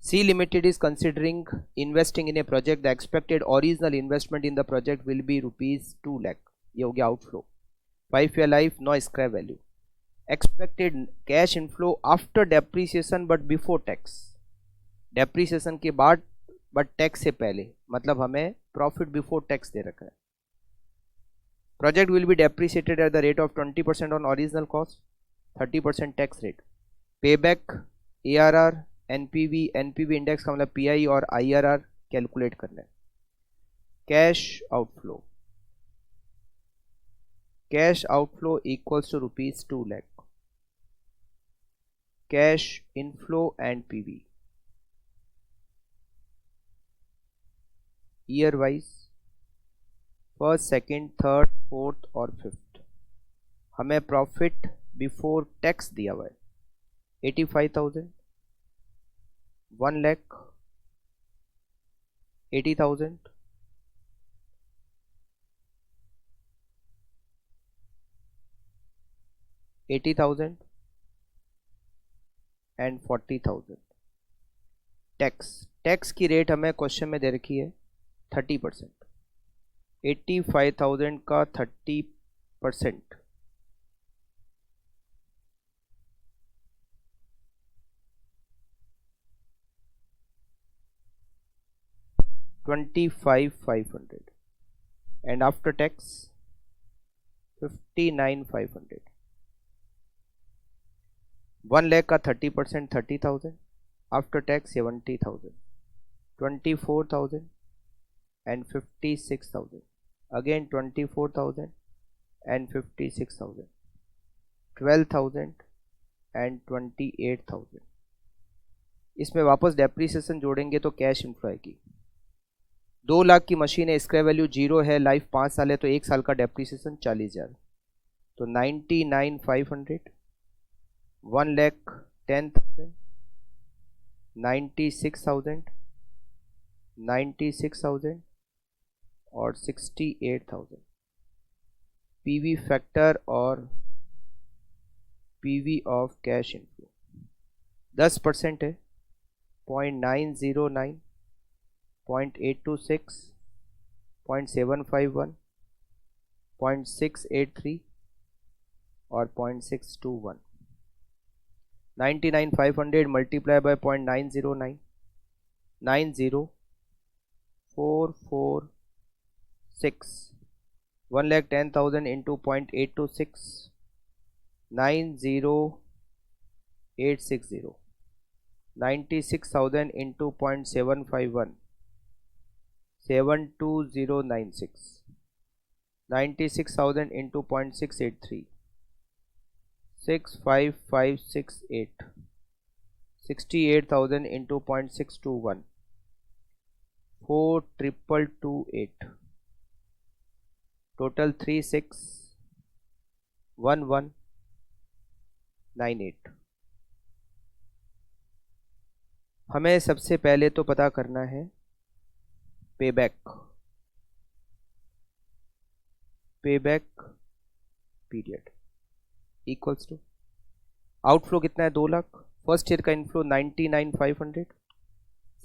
C Limited is considering investing in a project. The expected original investment in the project will be rupees 2 lakh. ये हो गया outflow. 5-year life, no scrap value. Expected cash inflow after depreciation but before tax. Depreciation के बाद but tax से पहले, मतलब हमें profit before tax दे रखा है. Project will be depreciated at the rate of 20% on original cost, 30% tax rate. Payback, ARR, NPV index का मतलब PI और IRR कैलकुलेट करना है. Cash outflow equals to rupees 2 lakh. Cash inflow and PV year wise, first, second, third, fourth और fifth. हमें profit before tax दिया हुआ है 85,000, 1 lakh, 80,000, 80,000 एंड 40,000. टैक्स की रेट हमें क्वेश्चन में दे रखी है 30%. 85,000 का 30% 25,500 and after tax 59,500. 1 lakh का 30% 30,000, after tax 70,000, 24,000 and 56,000. Again 24,000 and 56,000, 12,000 and 28,000. इसमें वापस डेप्रीसिएशन जोड़ेंगे तो कैश इनफ्लो आएगी. 2 लाख की मशीन है, स्क्रैप वैल्यू 0 है, लाइफ 5 साल है, तो 1 साल का डेप्रीसिएशन 40,000. तो 99,500, 1,10,000, 96,000, 96,000 और 68,000. PV फैक्टर और PV ऑफ कैश इनफ्लो 10% है, 0.909, 0.826, 0.751, 0.683 और 0.621. 99,500 multiplied by 0.909, 90,446. 1,10,000 into 0.826, 90,860. 96,000 into 0.751, 72096. 96,000 into 0.683, 65568. 68,000 into 0.621, 4,228. Total 361198. हमें सबसे पहले तो पता करना है payback period equals to outflow कितना है 2 लाख. फर्स्ट ईयर का इनफ्लो 99,500,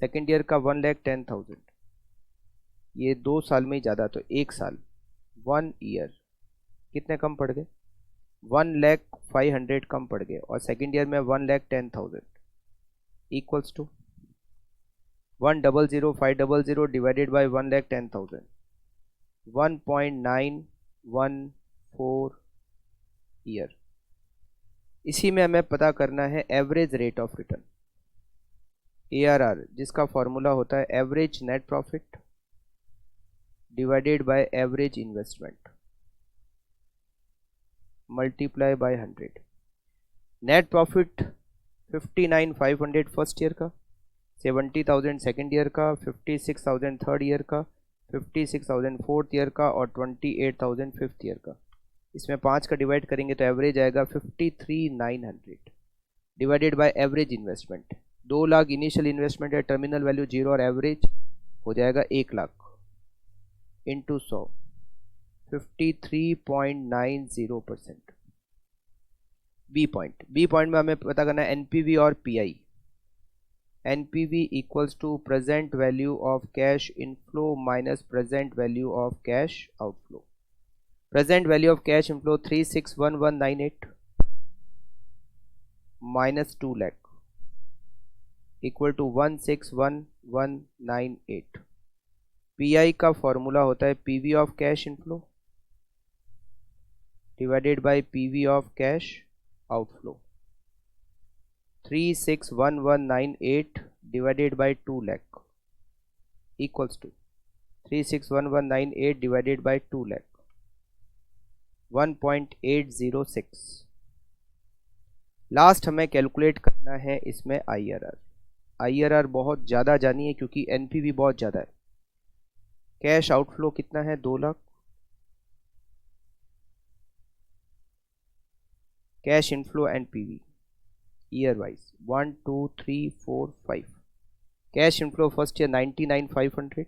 सेकेंड ईयर का 1,10,000. ये 2 साल में ही ज़्यादा, तो 1 साल 1 ईयर कितने कम पड़ गए 1,05,000 कम पड़ गए, और सेकेंड ईयर में 1,10,000 equals to 1,00,500 divided by 1,10,000, 1.914 year. इसी में हमें पता करना है average rate of return ARR, जिसका फॉर्मूला होता है average net profit divided by average investment multiply by 100. Net profit 59,500 first year का, 70,000 सेकेंड ईयर का, 56,000 थर्ड ईयर का, 56,000 फोर्थ ईयर का और 28,000 फिफ्थ ईयर का. इसमें 5 का डिवाइड करेंगे तो एवरेज आएगा 53,900 divided by average investment. 2 lakh initial investment है, टर्मिनल वैल्यू 0 और एवरेज हो जाएगा 1 लाख इंटू 100, 53.90%. बी पॉइंट में हमें पता करना है NPV और PI. NPV equals to present value of cash inflow minus present value of cash outflow. Present value of cash inflow 361198 minus 2 lakh equal to 161198. PI का फॉर्मूला होता है PV of cash inflow divided by PV of cash outflow. 361198 divided by 2 lakh equals to 361198 divided by 2 lakh 1.806. Last हमें calculate करना है इसमें IRR. IRR बहुत ज़्यादा जानिए क्योंकि NPV बहुत ज़्यादा है. कैश आउटफ्लो कितना है 2 lakh. Cash inflow NPV year wise 1 2 3 4 5. Cash inflow first year 99,500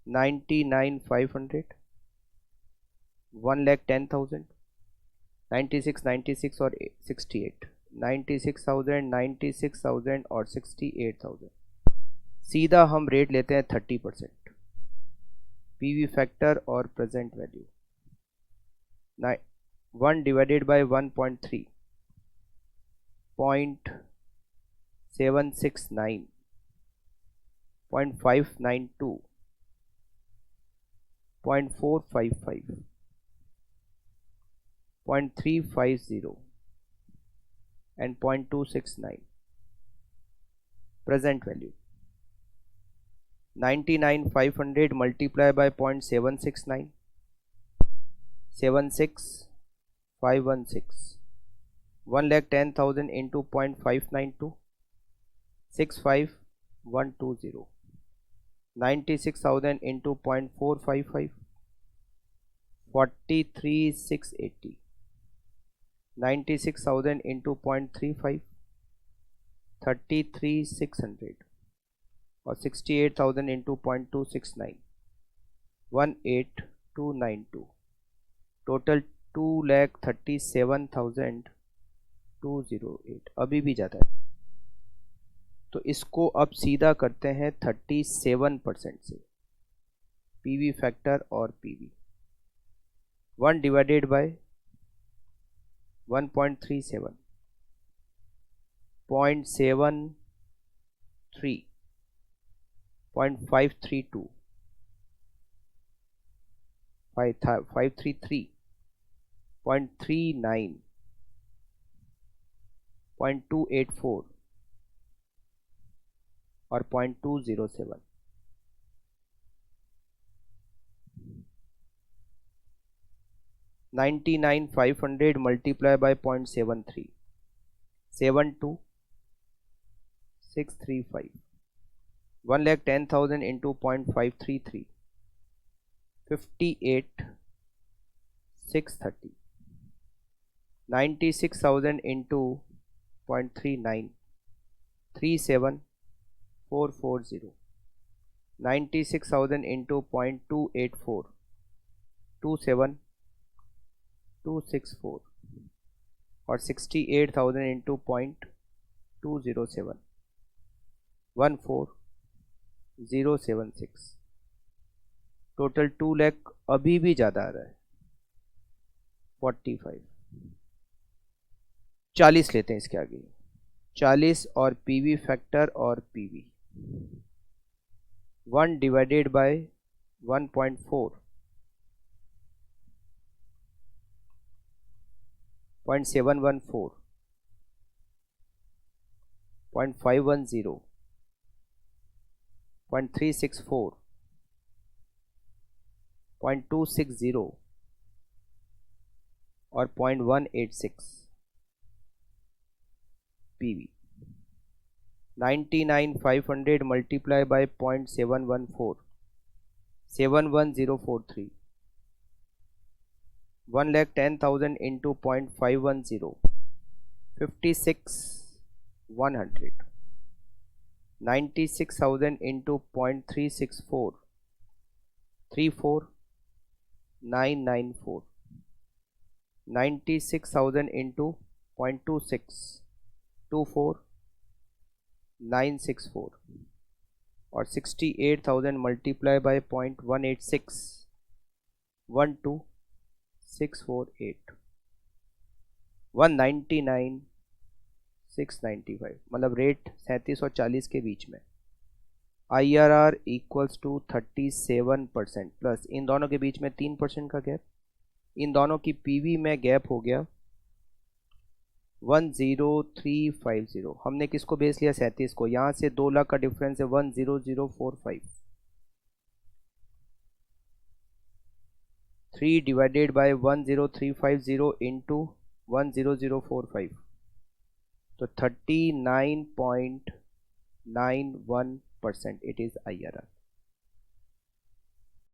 99,500 1,10,000 96 96 और 68 96,000 96,000 और 68,000. सीधा हम रेट लेते हैं 30% PV फैक्टर और present value 1 divided by 1.3 0.769 0.592 0.455 0.350 and 0.269. Present value 99,500 multiplied by 0.769 76,516. 1,10,000 into 0.592 65,120. 96,000 into 0.455 43,680. 96,000 into 0.35 33,600 और 68,000 into 0.269 18,292. टोटल 2,37,208. अभी भी ज़्यादा है तो इसको अब सीधा करते हैं 37% से. PV फैक्टर और PV 1 डिवाइडेड बाय 1.37 0.73 0.532 533 0.39 0.284 और 0.207. $99,500 multiplied by 0.73 72,635. 1,10,000 into 0.533 58,630. 96,000 into 0.39 37,440. 96,000 into 0.284 27,264 और 68,000 into 0.207 14,076. टोटल 2 लाख अभी भी ज़्यादा आ रहा है 45. 40 लेते हैं इसके आगे 40 और PV फैक्टर और PV 1 डिवाइडेड बाय 1.4 0.714 0.510 0.364 0.260 और 0.186. PV 99,500 multiplied by 0.714 71043. 1,10,000 into 0.510 56,100. 96,000 into 0.364 34,994. 96,000 into 0.26 24964 और 68,000 मल्टीप्लाई बाय 0.186 12648 199,695 मतलब रेट 37 और 40 के बीच में। IRR इक्वल्स टू 37% प्लस इन दोनों के बीच में 3% का गैप, इन दोनों की PV में गैप हो गया 10350। हमने किसको बेस लिया? 37 को। यहाँ से 2 लाख का डिफरेंस है 10045। 3 डिवाइडेड बाय 10350 इंटू 10045 तो 39.91% इट इज IRR।